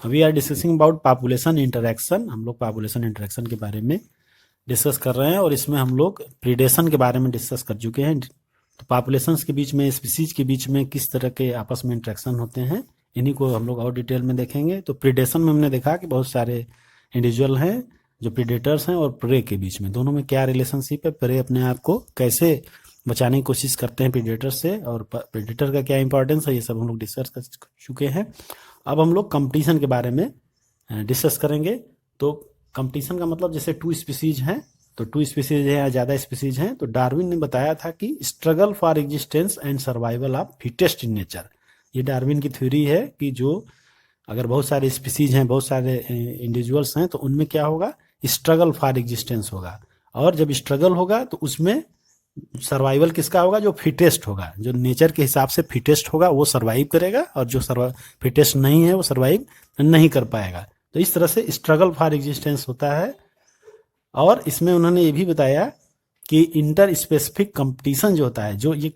We are discussing about population interaction. हम लोग population interaction के बारे में डिस्कस कर रहे हैं और इसमें हम लोग प्रीडेशन के बारे में डिस्कस कर चुके हैं। तो पॉपुलेशंस के बीच में, स्पीसीज के बीच में किस तरह के आपस में इंटरेक्शन होते हैं, इन्हीं को हम लोग और डिटेल में देखेंगे। तो प्रीडेशन में हमने देखा कि बहुत सारे इंडिविजुअल हैं जो प्रीडेटर्स हैं और प्रे के बीच में, दोनों में क्या रिलेशनशिप है, प्रे अपने आप को कैसे बचाने की कोशिश करते हैं प्रीडेटर से और प्रीडेटर का क्या इंपॉर्टेंस है, ये सब हम लोग डिस्कस कर चुके हैं। अब हम लोग कंपटीशन के बारे में डिस्कस करेंगे। तो कंपटीशन का मतलब जैसे टू स्पीसीज हैं, तो टू स्पीसीज है या ज़्यादा स्पीसीज हैं, तो डार्विन ने बताया था कि struggle for existence and survival of fittest in nature. ये डार्विन की थ्योरी है कि जो अगर बहुत सारे स्पीसीज हैं, बहुत सारे इंडिविजुअल्स हैं, तो उनमें क्या होगा, स्ट्रगल फॉर एग्जिस्टेंस होगा। और जब स्ट्रगल होगा तो उसमें सर्वाइवल किसका होगा, जो फिटेस्ट होगा, जो नेचर के हिसाब से फिटेस्ट होगा वो सर्वाइव करेगा, और जो फिटेस्ट नहीं है वो सर्वाइव नहीं कर पाएगा। तो इस तरह से स्ट्रगल फॉर एग्जिस्टेंस होता है। और इसमें उन्होंने ये भी बताया कि इंटर स्पेसिफिक कंपटीशन जो होता है, जो ये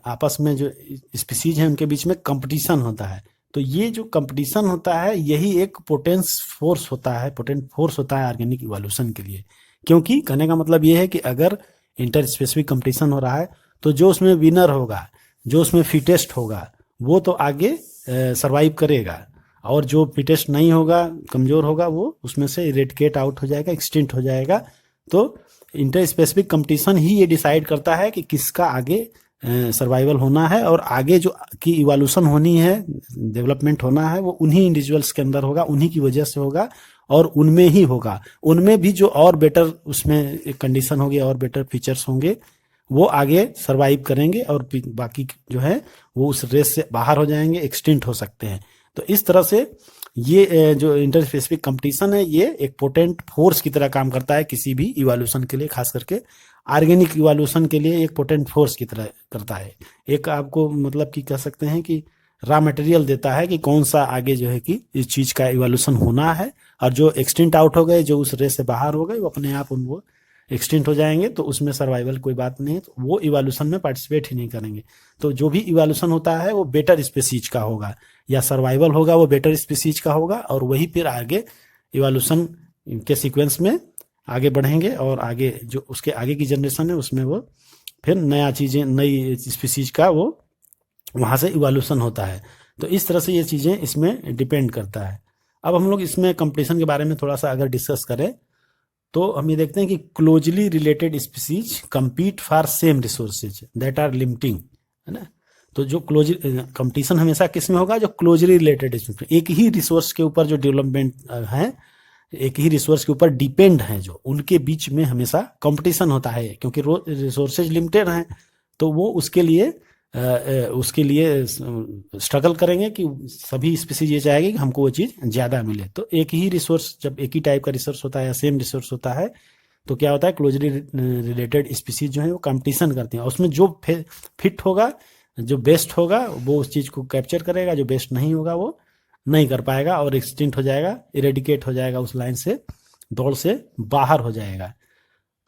आपस में जो स्पीसीज हैं उनके बीच में कंपटीशन होता है, तो ये जो कंपटीशन होता है यही एक पोटेंट फोर्स होता है ऑर्गेनिक इवोल्यूशन के लिए। क्योंकि कहने का मतलब ये है कि अगर इंटर स्पेसिफिक कंपटीशन हो रहा है तो जो उसमें विनर होगा, जो उसमें फिटेस्ट होगा, वो तो आगे सर्वाइव करेगा, और जो फिटेस्ट नहीं होगा, कमजोर होगा, वो उसमें से इरेडिकेट आउट हो जाएगा, एक्सटिंक्ट हो जाएगा। तो इंटर स्पेसिफिक कंपटीशन ही ये डिसाइड करता है कि किसका आगे सर्वाइवल होना है, और आगे जो की इवोल्यूशन होनी है, डेवलपमेंट होना है, वो उन्हीं इंडिविजुअल्स के अंदर होगा, उन्हीं की वजह से होगा, और उनमें ही होगा। उनमें भी जो और बेटर उसमें एक कंडीशन होगी, और बेटर फीचर्स होंगे, वो आगे सर्वाइव करेंगे, और बाकी जो है वो उस रेस से बाहर हो जाएंगे, एक्सटिंक्ट हो सकते हैं। तो इस तरह से ये जो इंटर स्पेसिफिक कंपटीशन है, ये एक पोटेंट फोर्स की तरह काम करता है किसी भी इवोल्यूशन के लिए, खास करके ऑर्गेनिक इवोल्यूशन के लिए एक पोटेंट फोर्स की तरह करता है। एक आपको मतलब कि कह सकते हैं कि रॉ मटेरियल देता है कि कौन सा आगे जो है कि इस चीज का इवोल्यूशन होना है, और जो एक्सटिंक्ट आउट हो गए, जो उस रेस से बाहर हो गए, वो अपने आप वो एक्सटिंक्ट हो जाएंगे, तो उसमें सर्वाइवल कोई बात नहीं है, तो वो इवोल्यूशन में पार्टिसिपेट ही नहीं करेंगे। तो जो भी इवोल्यूशन होता है वो बेटर स्पीसीज का होगा, या सर्वाइवल होगा वो बेटर स्पीसीज का होगा, और वही फिर आगे इवोल्यूशन के सीक्वेंस में आगे बढ़ेंगे, और आगे जो उसके आगे की जनरेशन है उसमें वो फिर नया चीज़ें, नई स्पीसीज का वो वहाँ से इवोल्यूशन होता है। तो इस तरह से ये चीज़ें इसमें डिपेंड करता है। अब हम लोग इसमें कंपटीशन के बारे में थोड़ा सा अगर डिस्कस करें, तो हम ये देखते हैं कि closely related species compete for same resources that are limiting, है ना। तो जो कंपटीशन हमेशा किस में होगा, जो क्लोजली रिलेटेड, एक ही रिसोर्स के ऊपर जो डेवलपमेंट है, एक ही रिसोर्स के ऊपर डिपेंड है, जो उनके बीच में हमेशा कंपटीशन होता है, क्योंकि रिसोर्सेज लिमिटेड हैं, तो वो उसके लिए स्ट्रगल करेंगे कि सभी स्पीसीज ये चाहेगी कि हमको वो चीज़ ज़्यादा मिले। तो एक ही रिसोर्स, जब एक ही टाइप का रिसोर्स होता है या सेम रिसोर्स होता है, तो क्या होता है, क्लोजली रिलेटेड स्पीसीज जो है वो कंपटीशन करती हैं, उसमें जो फिट होगा, जो बेस्ट होगा, वो उस चीज़ को कैप्चर करेगा, जो बेस्ट नहीं होगा वो नहीं कर पाएगा, और एक्सटिंक्ट हो जाएगा, इरेडिकेट हो जाएगा, उस लाइन से, दौड़ से बाहर हो जाएगा।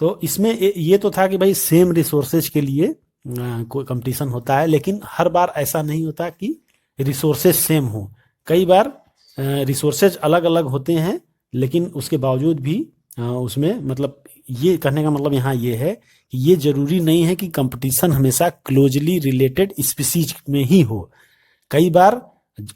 तो इसमें ये तो था कि भाई सेम रिसोर्सेज के लिए कोई कंपटीशन होता है, लेकिन हर बार ऐसा नहीं होता कि रिसोर्सेज सेम हो। कई बार रिसोर्सेज अलग अलग होते हैं, लेकिन उसके बावजूद भी उसमें, मतलब ये कहने का मतलब यहाँ ये है कि ये जरूरी नहीं है कि कंपटीशन हमेशा क्लोजली रिलेटेड स्पीसीज में ही हो। कई बार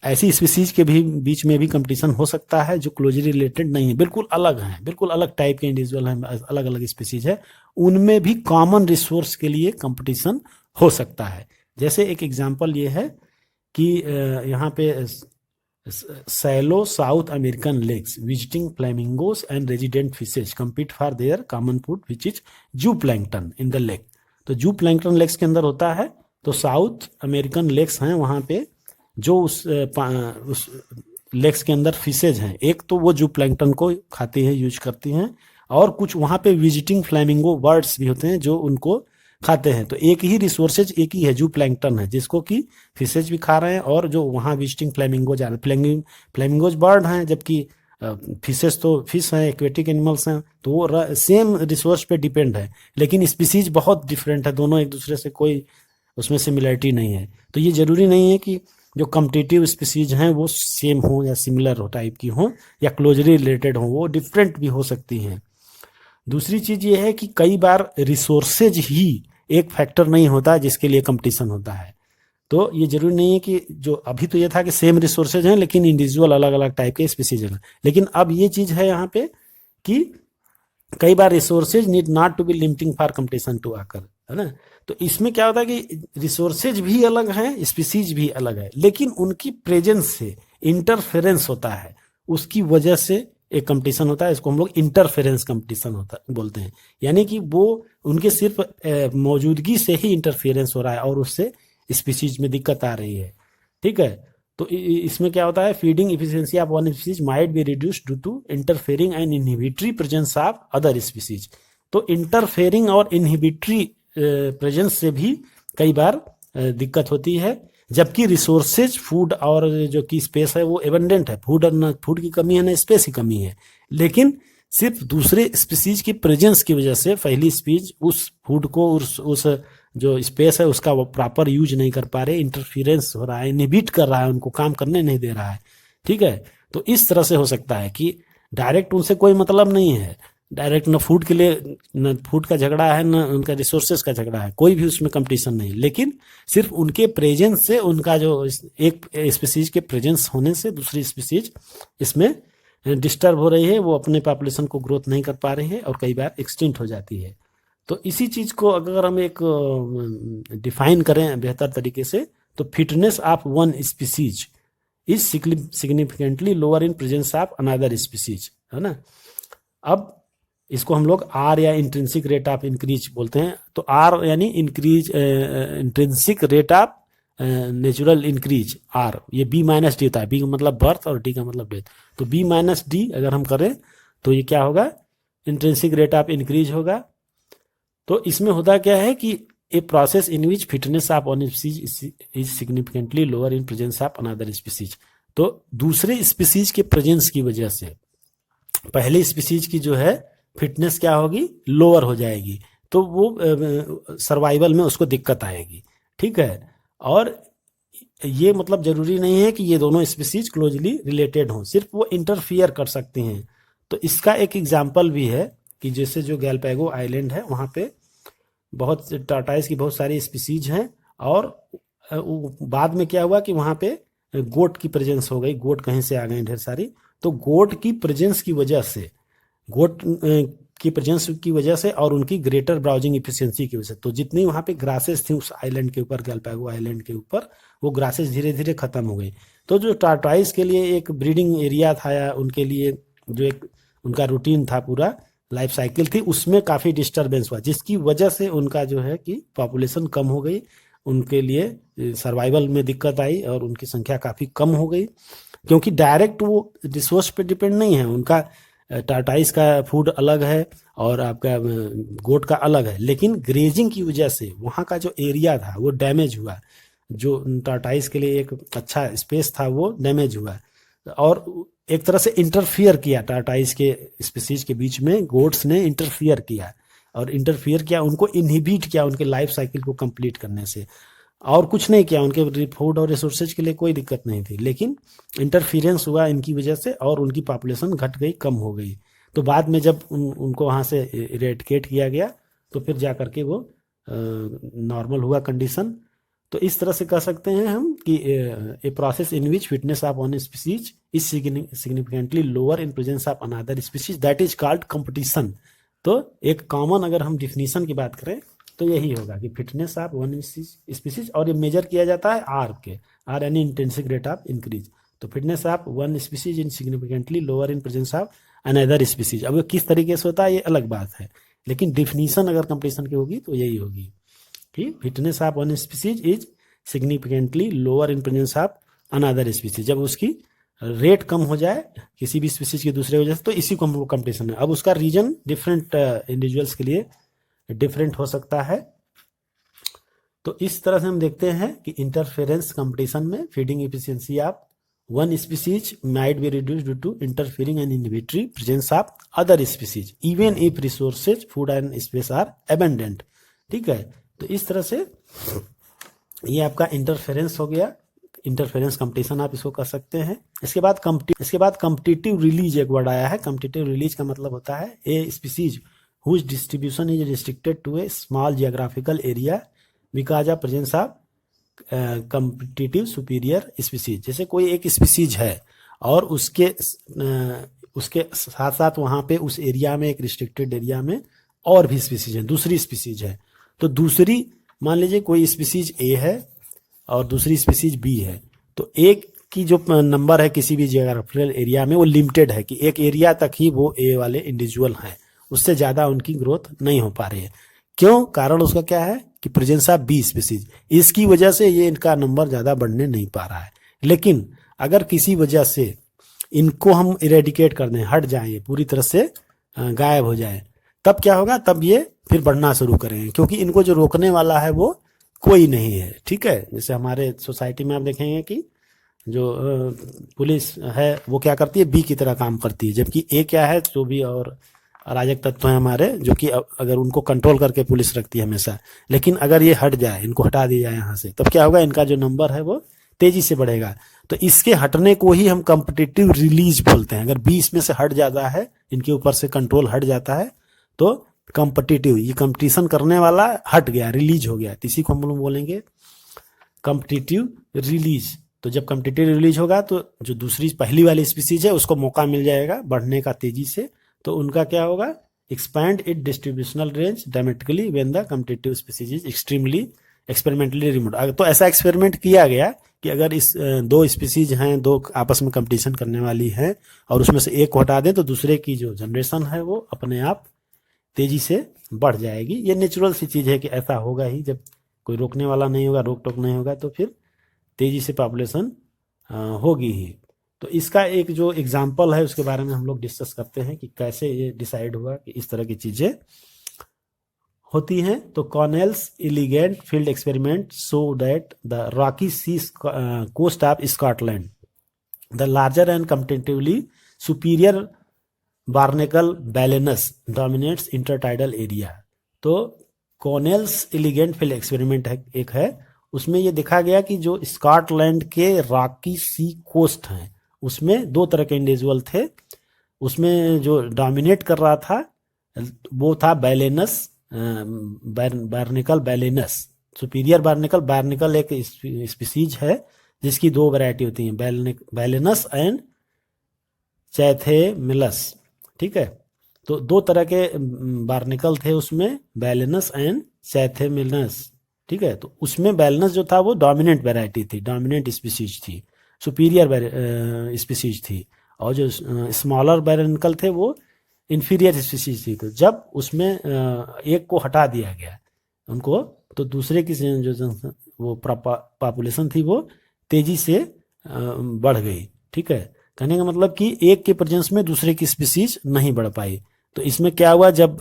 ऐसी स्पीसीज के भी बीच में भी कंपटीशन हो सकता है जो क्लोजली रिलेटेड नहीं है, बिल्कुल अलग हैं, बिल्कुल अलग टाइप के इंडिविजुअल हैं, अलग अलग स्पीसीज है, उनमें भी कॉमन रिसोर्स के लिए कंपटीशन हो सकता है। जैसे एक एग्जांपल ये है कि यहाँ पे shallow South American lakes visiting flamingos and resident fishes compete for their common food which is zooplankton in the lake. तो जू प्लैंकटन लेक्स के अंदर होता है, तो साउथ अमेरिकन लेक्स हैं, वहाँ पे जो उस लेक्स के अंदर फिशेज हैं, एक तो वो जू प्लैंकटन को खाती है, यूज करती हैं, और कुछ वहाँ पे विजिटिंग फ्लैमिंगो बर्ड्स भी होते हैं जो उनको खाते हैं। तो एक ही रिसोर्सेज एक ही है, जू प्लैंकटन है, जिसको कि फिशेज भी खा रहे हैं, और जो वहाँ विजिटिंग फ्लैमिंगोज आ रहे हैं, फ्लैमिंगोज बर्ड हैं, जबकि फिशेज तो फिश हैं, एक्वेटिक एनिमल्स हैं, तो वो सेम रिसोर्स पे डिपेंड है, लेकिन स्पीसीज बहुत डिफरेंट है, दोनों एक दूसरे से कोई उसमें सिमिलरिटी नहीं है। तो ये जरूरी नहीं है कि जो कम्पिटिटिव स्पीसीज हैं वो सेम हो या सिमिलर हो टाइप की हो या क्लोजली रिलेटेड हो, वो डिफरेंट भी हो सकती हैं। दूसरी चीज ये है कि कई बार रिसोर्सेज ही एक फैक्टर नहीं होता जिसके लिए कंपटीशन होता है। तो ये जरूरी नहीं है कि जो अभी तो ये था कि सेम रिसोर्सेज हैं लेकिन इंडिविजुअल अलग अलग टाइप के स्पीसीज हैं, लेकिन अब ये चीज है यहाँ पे कि कई बार resources need not to be limiting for competition to occur, है ना। तो इसमें क्या होता है कि रिसोर्सेज भी अलग हैं, स्पीसीज भी अलग है, लेकिन उनकी प्रेजेंस से इंटरफेरेंस होता है, उसकी वजह से एक कंपटीशन होता है। इसको हम लोग इंटरफेरेंस कंपटीशन होता बोलते हैं, यानी कि वो उनके सिर्फ मौजूदगी से ही इंटरफेरेंस हो रहा है और उससे स्पीसीज में दिक्कत आ रही है। ठीक है, तो इसमें क्या होता है, feeding efficiency of one species might be reduced due to interfering and inhibitory presence of other species. तो इंटरफेयरिंग और इनहिबिटरी प्रेजेंस से भी कई बार दिक्कत होती है, जबकि रिसोर्सेज फूड और जो कि स्पेस है वो एबंडेंट है, फूड और ना फूड की कमी है ना स्पेस की कमी है, लेकिन सिर्फ दूसरे स्पीसीज की प्रेजेंस की वजह से पहली स्पीसीज उस फूड को उस जो स्पेस है उसका वो प्रॉपर यूज नहीं कर पा रहे, इंटरफियरेंस हो रहा है, इनहिबिट कर रहा है, उनको काम करने नहीं दे रहा है। ठीक है, तो इस तरह से हो सकता है कि डायरेक्ट उनसे कोई मतलब नहीं है, डायरेक्ट न फूड के लिए न फूड का झगड़ा है न उनका रिसोर्सेज का झगड़ा है, कोई भी उसमें कंपटीशन नहीं, लेकिन सिर्फ उनके प्रेजेंस से, उनका जो एक स्पीसीज के प्रेजेंस होने से दूसरी स्पीसीज इसमें डिस्टर्ब हो रही है, वो अपने पॉपुलेशन को ग्रोथ नहीं कर पा रही है और कई बार एक्सटिंक्ट हो जाती है। तो इसी चीज को अगर हम एक डिफाइन करें बेहतर तरीके से, तो fitness of one species is significantly lower in presence of another species, है ना। अब इसको हम लोग आर या इंट्रिंसिक रेट ऑफ इंक्रीज बोलते हैं। तो आर यानी increase, intrinsic rate of natural increase r, ये बी माइनस डी होता है, बी का मतलब बर्थ और डी का मतलब डेथ। तो बी माइनस डी अगर हम करें तो ये क्या होगा, इंट्रिंसिक रेट ऑफ इंक्रीज होगा। तो इसमें होता क्या है कि a process in which fitness of one species is significantly lower in presence of another species. तो दूसरे स्पीसीज के प्रेजेंस की वजह से पहले स्पीसीज की जो है फिटनेस क्या होगी, लोअर हो जाएगी, तो वो सर्वाइवल में उसको दिक्कत आएगी। ठीक है, और ये मतलब जरूरी नहीं है कि ये दोनों स्पीसीज क्लोजली रिलेटेड हों, सिर्फ वो इंटरफियर कर सकती हैं। तो इसका एक एग्जाम्पल भी है कि जैसे जो गैलापागो आइलैंड है वहाँ पे बहुत टार्टाइज की बहुत सारी स्पीसीज हैं, और बाद में क्या हुआ कि वहाँ पे गोट की प्रेजेंस हो गई, गोट कहीं से आ गई ढेर सारी। तो गोट की प्रेजेंस की वजह से, गोट की प्रेजेंस की वजह से और उनकी ग्रेटर ब्राउजिंग इफिशियंसी की वजह से, तो जितनी वहाँ पे ग्रासेस थी उस आइलैंड के ऊपर, गैलापागो आइलैंड के ऊपर, वो ग्रासेस धीरे धीरे खत्म हो गई। तो जो टार्टाइज के लिए एक ब्रीडिंग एरिया था या उनके लिए जो एक उनका रूटीन था, पूरा लाइफ साइकिल थी, उसमें काफ़ी डिस्टरबेंस हुआ, जिसकी वजह से उनका जो है कि पॉपुलेशन कम हो गई, उनके लिए सर्वाइवल में दिक्कत आई और उनकी संख्या काफ़ी कम हो गई, क्योंकि डायरेक्ट वो रिसोर्स पे डिपेंड नहीं है। उनका टार्टाइस का फूड अलग है और आपका गोट का अलग है, लेकिन ग्रेजिंग की वजह से वहाँ का जो एरिया था वो डैमेज हुआ, जो टार्टाइस के लिए एक अच्छा स्पेस था वो डैमेज हुआ, और एक तरह से इंटरफियर किया टार्टाइस के स्पीसीज के बीच में, गोट्स ने इंटरफियर किया, और इंटरफियर किया, उनको इनहिबिट किया उनके लाइफ साइकिल को कंप्लीट करने से, और कुछ नहीं किया, उनके फूड और रिसोर्सेज के लिए कोई दिक्कत नहीं थी, लेकिन इंटरफियरेंस हुआ इनकी वजह से और उनकी पॉपुलेशन घट गई, कम हो गई। तो बाद में जब उनको वहाँ से इरेडिकेट किया गया तो फिर जा करके वो नॉर्मल हुआ कंडीशन। तो इस तरह से कह सकते हैं हम कि a process in which fitness of one species is significantly lower in presence of another species, that is called competition. तो एक कॉमन अगर हम डिफिनीशन की बात करें तो यही होगा कि फिटनेस ऑफ वन स्पीसीज, और ये मेजर किया जाता है आर के, आर यानी इंटेंसिक रेट ऑफ इंक्रीज। तो fitness of one species in significantly lower in presence of another species. अब किस तरीके से होता है ये अलग बात है, लेकिन डिफिनीशन अगर कंपटीशन की होगी तो यही होगी कि fitness of one species is significantly lower in presence of another species. जब उसकी रेट कम हो जाए किसी भी स्पीसीज की दूसरे वजह से, तो इसी को हम लोग कंपटीशन है। अब उसका रीजन डिफरेंट इंडिविजुअल्स के लिए डिफरेंट हो सकता है। तो इस तरह से हम देखते हैं कि इंटरफेरेंस कंपटीशन में feeding efficiency of one species might be reduced due to interfering and inhibitory presence of other species even if resources food and space are abundant. ठीक है, तो इस तरह से ये आपका इंटरफेरेंस हो गया इंटरफेरेंस कंपटीशन आप इसको कर सकते हैं। इसके बाद कम्पिटिटिव रिलीज एक वर्ड आया है। कम्पिटिटिव रिलीज का मतलब होता है a species whose distribution is restricted to a small geographical area because of presence of competitive superior species. जैसे कोई एक स्पीसीज है और उसके साथ साथ वहाँ पे उस एरिया में, एक रिस्ट्रिक्टेड एरिया में और भी स्पीसीज है, दूसरी स्पीसीज है। तो दूसरी, मान लीजिए कोई स्पीसीज ए है और दूसरी स्पीसीज बी है, तो एक की जो नंबर है किसी भी जियोग्राफिकल एरिया में वो लिमिटेड है कि एक एरिया तक ही वो ए वाले इंडिविजुअल हैं, उससे ज़्यादा उनकी ग्रोथ नहीं हो पा रही है। क्यों? कारण उसका क्या है कि प्रेजेंस ऑफ बी स्पीसीज, इसकी वजह से ये इनका नंबर ज़्यादा बढ़ने नहीं पा रहा है। लेकिन अगर किसी वजह से इनको हम इरेडिकेट कर दें, हट जाएं, पूरी तरह से गायब हो जाए, तब क्या होगा? तब ये फिर बढ़ना शुरू करेंगे, क्योंकि इनको जो रोकने वाला है वो कोई नहीं है। ठीक है, जैसे हमारे सोसाइटी में आप देखेंगे कि जो पुलिस है वो क्या करती है? बी की तरह काम करती है, जबकि ए क्या है? जो भी और अराजक तत्व हैं हमारे, जो कि अगर उनको कंट्रोल करके पुलिस रखती है हमेशा। लेकिन अगर ये हट जाए, इनको हटा दिया जाए यहाँ से, तब क्या होगा? इनका जो नंबर है वो तेजी से बढ़ेगा। तो इसके हटने को ही हम कम्पिटिटिव रिलीज बोलते हैं। अगर बी इसमें से हट जाता है, इनके ऊपर से कंट्रोल हट जाता है, तो कम्पिटिटिव, ये कंपटीशन करने वाला हट गया, रिलीज हो गया, तो इसी को हम लोग बोलेंगे कम्पिटिटिव रिलीज। तो जब कम्पिटिटिव रिलीज होगा तो जो दूसरी पहली वाली स्पीसीज है उसको मौका मिल जाएगा बढ़ने का तेजी से। तो उनका क्या होगा? Expand it distributional range dramatically when the competitive species is extremely experimentally remove. तो ऐसा एक्सपेरिमेंट किया गया कि अगर इस दो स्पीसीज हैं, दो आपस में कंपटीशन करने वाली हैं, और उसमें से एक को हटा दें तो दूसरे की जो जनरेशन है वो अपने आप तेजी से बढ़ जाएगी। ये नेचुरल सी चीज़ है कि ऐसा होगा ही, जब कोई रोकने वाला नहीं होगा, रोक टोक नहीं होगा, तो फिर तेजी से पॉपुलेशन होगी ही। तो इसका एक जो एग्जाम्पल है उसके बारे में हम लोग डिस्कस करते हैं कि कैसे ये डिसाइड हुआ कि इस तरह की चीज़ें होती हैं। तो Connell's elegant field experiment show that the rocky sea coast of Scotland the larger and comparatively superior barnacle Balanus dominates intertidal area. तो कॉर्नेल्स इलिगेंट फील्ड एक्सपेरिमेंट एक है, उसमें ये देखा गया कि जो स्कॉटलैंड के रॉकी सी कोस्ट हैं उसमें दो तरह के इंडिविजुअल थे। उसमें जो डोमिनेट कर रहा था वो था बैलेनस, बार्नेकल बैलेनस, सुपीरियर बार्नेकल। बार्नेकल एक स्पीसीज है जिसकी दो वैरायटी होती हैं, बैलेनस एंड चैथेमिलस। ठीक है, तो दो तरह के बार्नेकल थे उसमें, बैलेनस एंड चैथेमिलस। ठीक है, तो उसमें बैलेनस जो था वो डोमिनेंट वैरायटी थी, डोमिनेंट स्पीसीज थी, सुपीरियर स्पीसीज थी, और जो स्मॉलर बार्नेकल थे वो इंफीरियर स्पीसीज थी। तो जब उसमें एक को हटा दिया गया उनको, तो दूसरे की जो वो पॉपुलेशन थी वो तेजी से बढ़ गई। ठीक है, कहने का मतलब कि एक के प्रेजेंस में दूसरे की स्पीसीज नहीं बढ़ पाई। तो इसमें क्या हुआ? जब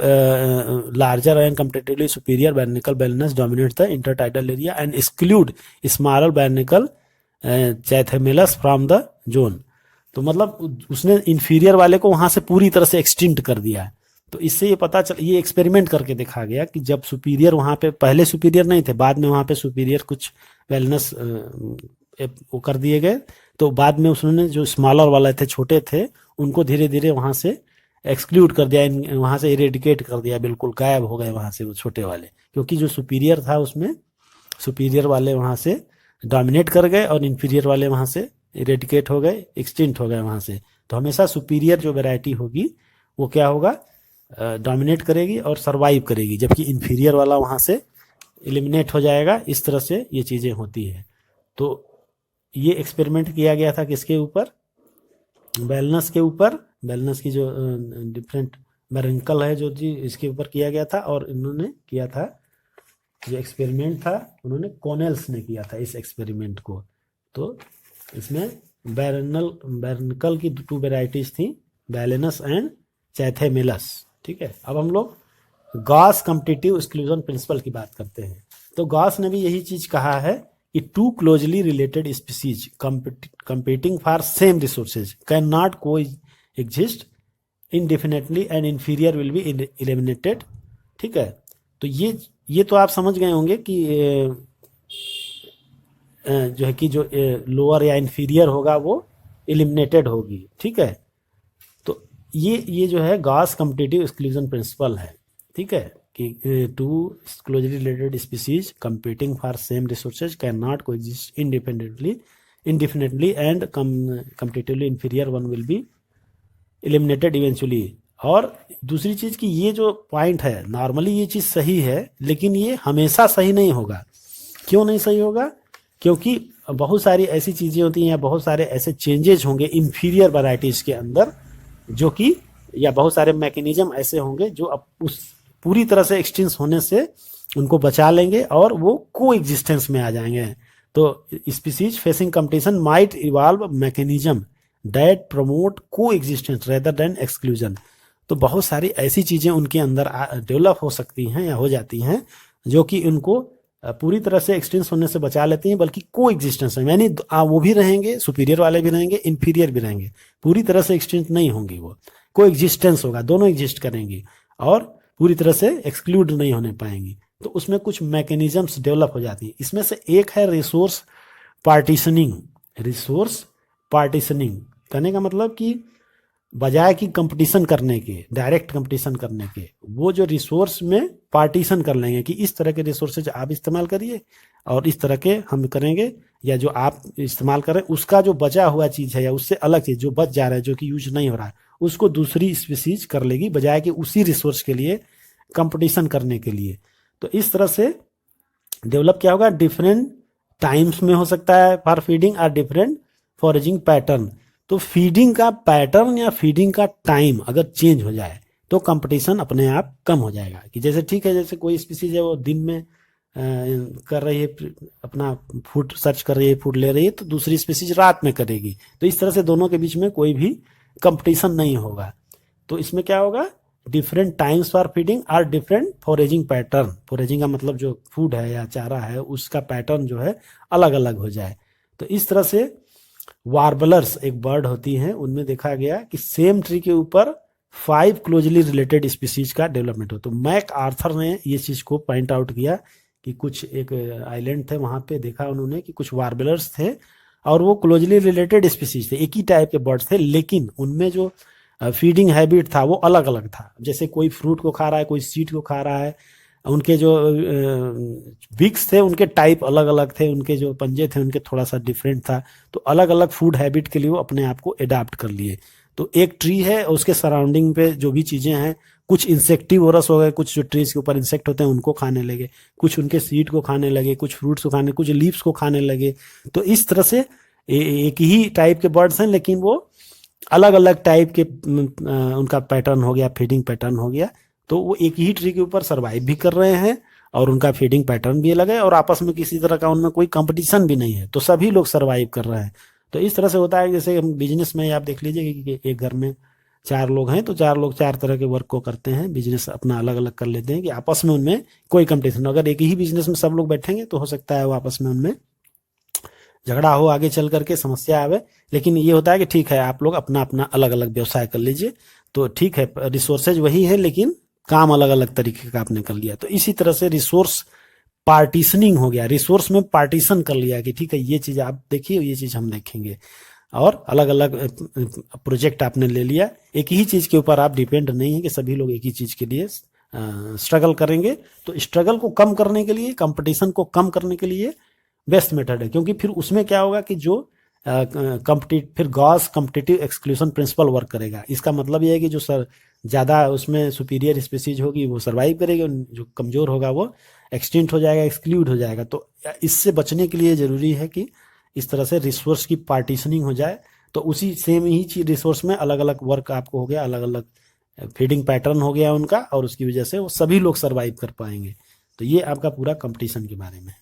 larger and comparatively superior barnacle Balanus dominate the intertidal area and exclude smaller barnacle Chthamalus from the zone. तो मतलब उसने इंफीरियर वाले को वहां से पूरी तरह से एक्सटिंक्ट कर दिया है। तो इससे ये पता चल, ये एक्सपेरिमेंट करके देखा गया कि जब सुपीरियर वहां पे, पहले सुपीरियर नहीं थे, बाद में वहां पे सुपीरियर कुछ बैलेनस वो कर दिए गए, तो बाद में उसने जो स्मॉलर वाले थे, छोटे थे, उनको धीरे धीरे वहां से एक्सक्लूड कर दिया, वहां से इरेडिकेट कर दिया, बिल्कुल गायब हो गए वहां से वो छोटे वाले, क्योंकि जो सुपीरियर था उसमें सुपीरियर वाले वहां से डोमिनेट कर गए और इंफीरियर वाले वहां से इरेडिकेट हो गए, एक्सटिंक्ट हो गए वहां से। तो हमेशा सुपीरियर जो वैरायटी होगी वो क्या होगा? डोमिनेट करेगी और सरवाइव करेगी, जबकि इंफीरियर वाला वहां से एलिमिनेट हो जाएगा। इस तरह से ये चीजें होती है। तो ये एक्सपेरिमेंट किया गया था किसके ऊपर? बैलेनस के ऊपर। बैलेनस की जो डिफरेंट बैरेंकल है जो जी, इसके ऊपर किया गया था। और इन्होंने किया था, जो एक्सपेरिमेंट था उन्होंने कॉर्नेल्स ने किया था इस एक्सपेरिमेंट को। तो इसमें बैरेंकल की टू वेराइटीज थी, बैलेनस एंड चैथेमिलस। ठीक है, अब हम लोग गॉस कम्पिटिटिव एक्सक्लूजन प्रिंसिपल की बात करते हैं। तो गॉस ने भी यही चीज कहा है कि two closely related species competing for same resources can not coexist indefinitely and inferior will be eliminated. ठीक है, तो ये तो आप समझ गए होंगे कि जो है कि जो लोअर या इन्फीरियर होगा वो एलिमिनेटेड होगी, ठीक है। तो ये जो है गॉस कम्पिटिटिव एक्सक्लूजन प्रिंसिपल है, ठीक है, कि two closely related species competing for same resources can not coexist indefinitely and competitively inferior one will be eliminated eventually। और दूसरी चीज कि ये जो पॉइंट है, नॉर्मली ये चीज सही है, लेकिन ये हमेशा सही नहीं होगा। क्यों नहीं सही होगा? क्योंकि बहुत सारी ऐसी चीजें होती हैं या बहुत सारे ऐसे चेंजेज होंगे इंफीरियर वैरायटीज के अंदर, जो कि या बहुत सारे मैकेनिज्म ऐसे होंगे जो अब उस पूरी तरह से एक्सटेंस होने से उनको बचा लेंगे और वो को एग्जिस्टेंस में आ जाएंगे। तो species facing competition might evolve mechanism that promote को एग्जिस्टेंस रेदर देन एक्सक्लूजन। तो बहुत सारी ऐसी चीजें उनके अंदर डेवलप हो सकती हैं या हो जाती हैं जो कि उनको पूरी तरह से एक्सटेंस होने से बचा लेती हैं, बल्कि को एग्जिस्टेंस है, यानी वो भी रहेंगे, सुपीरियर वाले भी रहेंगे, इंफीरियर भी रहेंगे, पूरी तरह से एक्सटेंस नहीं होंगी, वो को एग्जिस्टेंस होगा, दोनों एग्जिस्ट करेंगी और पूरी तरह से एक्सक्लूड नहीं होने पाएंगी। तो उसमें कुछ मैकेनिज्म्स डेवलप हो जाती हैं। इसमें से एक है रिसोर्स पार्टीशनिंग। रिसोर्स पार्टीशनिंग कहने का मतलब कि बजाय कि कंपटीशन करने के, डायरेक्ट कंपटीशन करने के, वो जो रिसोर्स में पार्टीशन कर लेंगे कि इस तरह के रिसोर्सेज आप इस्तेमाल करिए और इस तरह के हम करेंगे, या जो आप इस्तेमाल करें उसका जो बचा हुआ चीज़ है या उससे अलग चीज़ जो बच जा रहा है, जो कि यूज नहीं हो रहा है, उसको दूसरी स्पीसीज कर लेगी, बजाय कि उसी रिसोर्स के लिए कंपटीशन करने के लिए। तो इस तरह से डेवलप क्या होगा, डिफरेंट टाइम्स में हो सकता है फॉर फीडिंग और डिफरेंट फॉरेजिंग पैटर्न। तो फीडिंग का पैटर्न या फीडिंग का टाइम अगर चेंज हो जाए तो कंपटीशन अपने आप कम हो जाएगा। कि जैसे ठीक है, जैसे कोई स्पीसीज है वो दिन में कर रही है, अपना फूड सर्च कर रही है, फूड ले रही है, तो दूसरी स्पीसीज रात में करेगी। तो इस तरह से दोनों के बीच में कोई भी कंपटीशन नहीं होगा। तो इसमें क्या होगा, डिफरेंट टाइम्स फॉर फीडिंग और डिफरेंट फॉरेजिंग पैटर्न। फॉरेजिंग का मतलब जो फूड है या चारा है उसका पैटर्न जो है अलग अलग हो जाए। तो इस तरह से वार्बलर्स एक बर्ड होती हैं, उनमें देखा गया कि सेम ट्री के ऊपर 5 क्लोजली रिलेटेड स्पीसीज का डेवलपमेंट हो। तो मैक आर्थर ने ये चीज को पॉइंट आउट किया कि कुछ एक आइलैंड थे, वहां पे देखा उन्होंने कि कुछ वार्बलर्स थे और वो क्लोजली रिलेटेड स्पीसीज थे, एक ही टाइप के बर्ड्स थे, लेकिन उनमें जो फीडिंग हैबिट था वो अलग अलग था। जैसे कोई फ्रूट को खा रहा है, कोई सीड को खा रहा है, उनके जो बिक्स थे उनके टाइप अलग अलग थे, उनके जो पंजे थे उनके थोड़ा सा डिफरेंट था। तो अलग अलग फूड हैबिट के लिए वो अपने आप को एडाप्ट कर लिए। तो एक ट्री है उसके सराउंडिंग पे जो भी चीजें हैं, कुछ इंसेक्टिवोरस हो गए, कुछ जो ट्रीज के ऊपर इंसेक्ट होते हैं उनको खाने लगे, कुछ उनके सीड को खाने लगे, कुछ फ्रूट्स को खाने, कुछ लीव्स को खाने लगे। तो इस तरह से एक ही टाइप के बर्ड्स हैं, लेकिन वो अलग अलग टाइप के उनका पैटर्न हो गया, फीडिंग पैटर्न हो गया। तो वो एक ही ट्री के ऊपर सर्वाइव भी कर रहे हैं और उनका फीडिंग पैटर्न भी अलग है और आपस में किसी तरह का उनमें कोई कंपटीशन भी नहीं है। तो सभी लोग सर्वाइव कर रहे हैं। तो इस तरह से होता है, जैसे हम बिजनेस में आप देख लीजिए कि एक घर में 4 लोग हैं तो 4 लोग 4 तरह के वर्क को करते हैं, बिजनेस अपना अलग अलग कर लेते हैं कि आपस में उनमें कोई कंपटीशन। अगर एक ही बिजनेस में सब लोग बैठेंगे तो हो सकता है वो आपस में उनमें झगड़ा हो, आगे चल करके समस्या आवे। लेकिन ये होता है कि ठीक है, आप लोग अपना अपना अलग अलग व्यवसाय कर लीजिए, तो ठीक है, रिसोर्सेज वही है लेकिन काम अलग अलग तरीके का आपने कर लिया। तो इसी तरह से रिसोर्स पार्टीशनिंग हो गया, रिसोर्स में पार्टीशन कर लिया कि ठीक है ये चीज आप देखिए, ये चीज हम देखेंगे, और अलग अलग प्रोजेक्ट आपने ले लिया। एक ही चीज के ऊपर आप डिपेंड नहीं है कि सभी लोग एक ही चीज के लिए स्ट्रगल करेंगे। तो स्ट्रगल को कम करने के लिए, कंपटीशन को कम करने के लिए बेस्ट मेथड है, क्योंकि फिर उसमें क्या होगा कि जो फिर Gauss competitive exclusion principle work करेगा। इसका मतलब यह है कि जो ज़्यादा उसमें सुपीरियर स्पीसीज होगी वो सर्वाइव करेगी, जो कमज़ोर होगा वो एक्सटिंक्ट हो जाएगा, एक्सक्लूड हो जाएगा। तो इससे बचने के लिए ज़रूरी है कि इस तरह से रिसोर्स की पार्टीशनिंग हो जाए। तो उसी सेम ही चीज रिसोर्स में अलग अलग वर्क आपको हो गया, अलग अलग फीडिंग पैटर्न हो गया उनका, और उसकी वजह से वो सभी लोग सर्वाइव कर पाएंगे। तो ये आपका पूरा कंपटीशन के बारे में है।